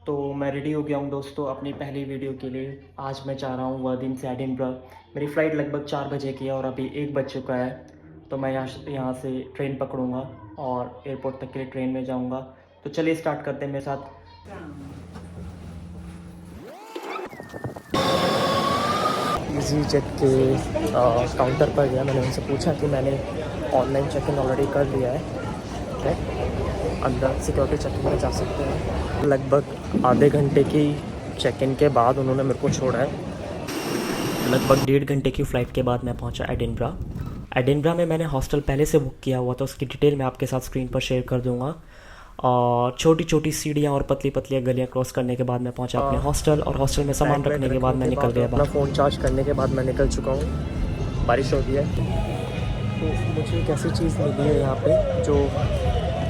तो मैं रेडी हो गया हूँ दोस्तों अपनी पहली वीडियो के लिए। आज मैं जा रहा हूँ वर्दीन से एडिनबरा। मेरी फ़्लाइट लगभग 4 बजे की है और अभी 1 बज चुका है। तो मैं यहाँ से ट्रेन पकड़ूँगा और एयरपोर्ट तक के लिए ट्रेन में जाऊँगा। तो चलिए स्टार्ट करते हैं मेरे साथ। ईजी जेट के काउंटर पर गया। मैंने उनसे पूछा कि मैंने ऑनलाइन चेक इन ऑलरेडी कर लिया है, अंदर सिक्योरिटी चेकिंग में जा सकते हैं। लगभग आधे घंटे की चेक इन के बाद उन्होंने मेरे को छोड़ा है। लगभग 1.5 घंटे की फ़्लाइट के बाद मैं पहुंचा एडिनबरा। एडिनबरा में मैंने हॉस्टल पहले से बुक किया हुआ था, उसकी डिटेल मैं आपके साथ स्क्रीन पर शेयर कर दूंगा। और छोटी छोटी सीढ़ियाँ और पतली पतली गलियाँ क्रॉस करने के बाद मैं पहुंचा अपने हॉस्टल, और हॉस्टल में सामान रखने के बाद मैं निकल गया। अपना फ़ोन चार्ज करने के बाद मैं निकल चुका हूँ। बारिश हो रही है। तो मुझे एक ऐसी चीज़ मिली है यहाँ पे जो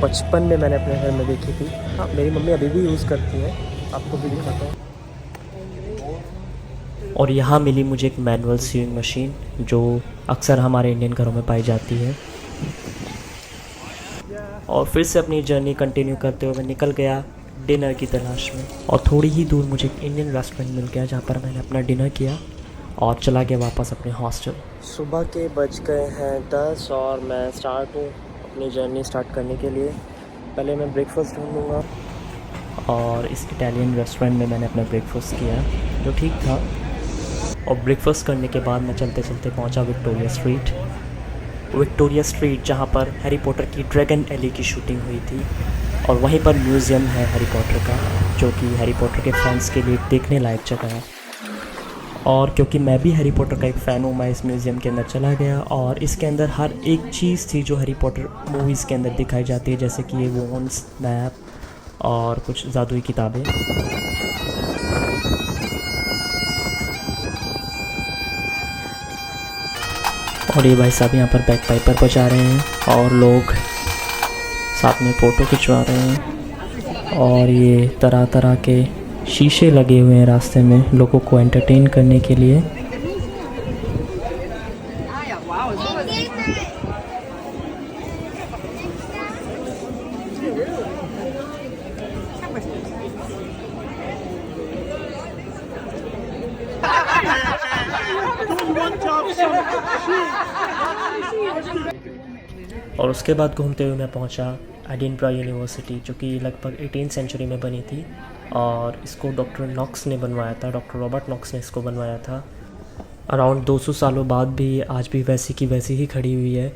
बचपन में मैंने अपने घर में देखी थी। हाँ, मेरी मम्मी अभी भी यूज़ करती है, आपको भी दिखाता हूँ। और यहाँ मिली मुझे एक मैनुअल सीविंग मशीन जो अक्सर हमारे इंडियन घरों में पाई जाती है। और फिर से अपनी जर्नी कंटिन्यू करते हुए मैं निकल गया डिनर की तलाश में। और थोड़ी ही दूर मुझे एक इंडियन रेस्टोरेंट मिल गया जहाँ पर मैंने अपना डिनर किया और चला गया वापस अपने हॉस्टल। सुबह के बज गए हैं 10 और मैं स्टार्ट हूँ अपनी जर्नी स्टार्ट करने के लिए। पहले मैं ब्रेकफास्ट ढूंढूंगा और इस इटालियन रेस्टोरेंट में मैंने अपना ब्रेकफास्ट किया जो ठीक था। और ब्रेकफास्ट करने के बाद मैं चलते चलते पहुंचा विक्टोरिया स्ट्रीट जहां पर हैरी पॉटर की ड्रैगन एली की शूटिंग हुई थी। और वहीं पर म्यूज़ियम है हैरी पॉटर का, जो कि हैरी पॉटर के फैंस के लिए देखने लायक जगह है। और क्योंकि मैं भी हैरी पॉटर का एक फ़ैन हूँ, मैं इस म्यूज़ियम के अंदर चला गया और इसके अंदर हर एक चीज़ थी जो हैरी पॉटर मूवीज़ के अंदर दिखाई जाती है, जैसे कि ये वॉन्ड्स, मैप और कुछ जादुई किताबें। और ये भाई साहब यहाँ पर बैक पाइपर बजा रहे हैं और लोग साथ में फ़ोटो खिंचवा रहे हैं। और ये तरह तरह के शीशे लगे हुए हैं रास्ते में लोगों को एंटरटेन करने के लिए। और उसके बाद घूमते हुए मैं पहुंचा एडिनबरा यूनिवर्सिटी, जो कि लगभग 18वीं सेंचुरी में बनी थी और इसको डॉक्टर नॉक्स ने बनवाया था, डॉक्टर रॉबर्ट नॉक्स ने इसको बनवाया था। अराउंड 200 सालों बाद भी आज भी वैसी की वैसी ही खड़ी हुई है।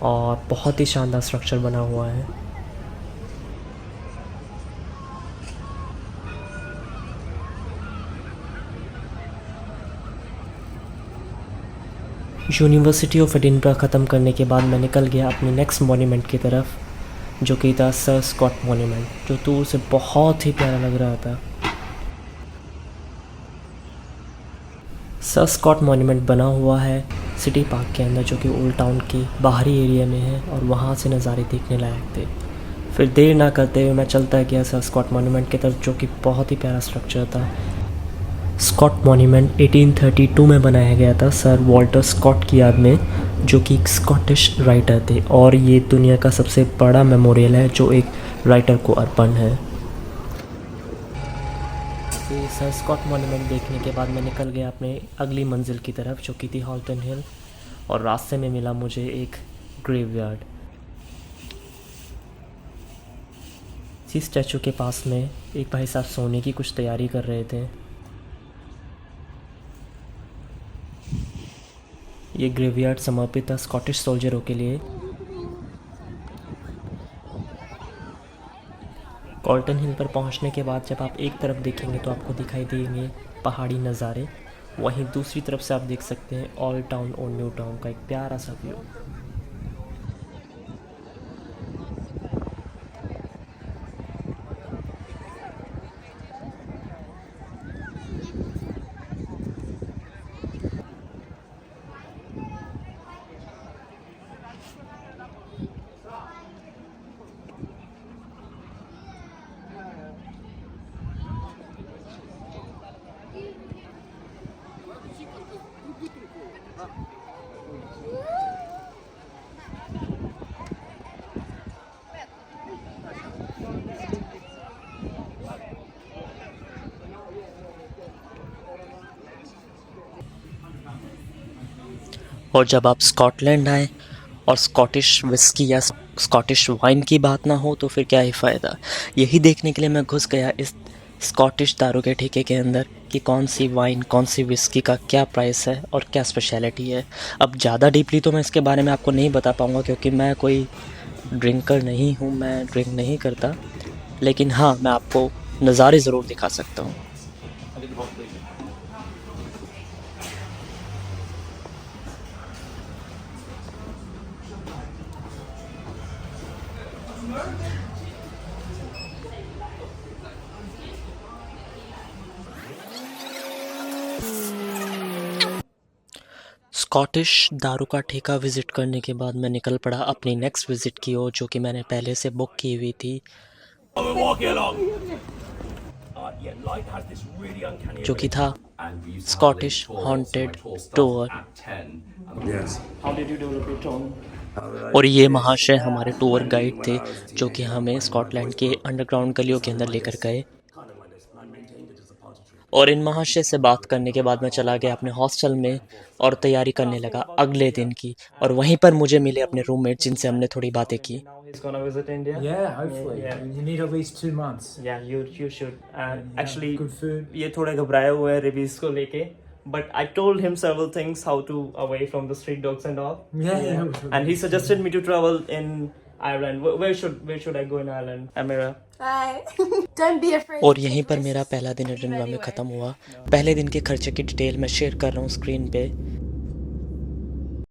और बहुत ही शानदार स्ट्रक्चर बना हुआ है। यूनिवर्सिटी ऑफ एडिनबरा ख़त्म करने के बाद मैं निकल गया अपनी नेक्स्ट मॉन्यूमेंट की तरफ, जो कि था सर स्कॉट मॉन्यूमेंट, जो दूर से बहुत ही प्यारा लग रहा था। सर स्कॉट मॉन्यूमेंट बना हुआ है सिटी पार्क के अंदर, जो कि ओल्ड टाउन के बाहरी एरिया में है और वहाँ से नज़ारे देखने लायक थे। फिर देर ना करते हुए मैं चलता गया सर स्कॉट मॉन्यूमेंट की तरफ, जो कि बहुत ही प्यारा स्ट्रक्चर था। स्कॉट मॉन्यूमेंट 1832 में बनाया गया था सर वॉल्टर स्कॉट की याद में, जो कि एक स्कॉटिश राइटर थे। और ये दुनिया का सबसे बड़ा मेमोरियल है जो एक राइटर को अर्पण है। सर स्कॉट मॉन्यूमेंट देखने के बाद मैं निकल गया अपने अगली मंजिल की तरफ, जो कि थी हॉल्टन हिल। और रास्ते में मिला मुझे एक ग्रेवयार्ड। इसी स्टैचू के पास में एक भाई साहब सोने की कुछ तैयारी कर रहे थे। ये ग्रेवयार्ड समर्पित था स्कॉटिश सोल्जरों के लिए। कॉल्टन हिल पर पहुंचने के बाद जब आप एक तरफ देखेंगे तो आपको दिखाई देंगे पहाड़ी नज़ारे, वहीं दूसरी तरफ से आप देख सकते हैं ओल्ड टाउन और न्यू टाउन का एक प्यारा सा व्यू। और जब आप स्कॉटलैंड आए और स्कॉटिश विस्की या स्कॉटिश वाइन की बात ना हो तो फिर क्या ही फ़ायदा। यही देखने के लिए मैं घुस गया इस स्कॉटिश दारू के ठेके के अंदर कि कौन सी वाइन कौन सी विस्की का क्या प्राइस है और क्या स्पेशलिटी है। अब ज़्यादा डीपली तो मैं इसके बारे में आपको नहीं बता पाऊँगा क्योंकि मैं कोई ड्रिंकर नहीं हूँ, मैं ड्रिंक नहीं करता। लेकिन हाँ, मैं आपको नज़ारे ज़रूर दिखा सकता हूँ। स्कॉटिश दारू का ठेका विज़िट करने के बाद मैं निकल पड़ा अपनी नेक्स्ट विज़िट की ओर, जो कि मैंने पहले से बुक की हुई थी, जो कि था स्कॉटिश हॉन्टेड टूर। और ये महाशय हमारे टूर गाइड थे जो कि हमें स्कॉटलैंड के अंडरग्राउंड गलियों के अंदर लेकर गए। और इन महाशय से बात करने के बाद मैं चला गया अपने हॉस्टल में और तैयारी करने लगा अगले दिन की। और वहीं पर मुझे मिले अपने रूममेट जिनसे हमने थोड़ी बातें की। He's gonna visit India. Yeah, hopefully. Yeah. You need at least 2 months. Yeah, you should. And Yeah, actually, good food. ये थोड़े घबराए हुए हैं रिव्यूज को लेके. But I told him several things how to away from the street dogs and all. Yeah. And he suggested me to travel in Ireland. Where should I go in Ireland? Amira. Bye. Don't be afraid. और यहीं पर मेरा पहला दिन Edinburgh में ख़त्म हुआ। पहले दिन के खर्चे की डिटेल मैं शेयर कर रहा हूँ स्क्रीन पे।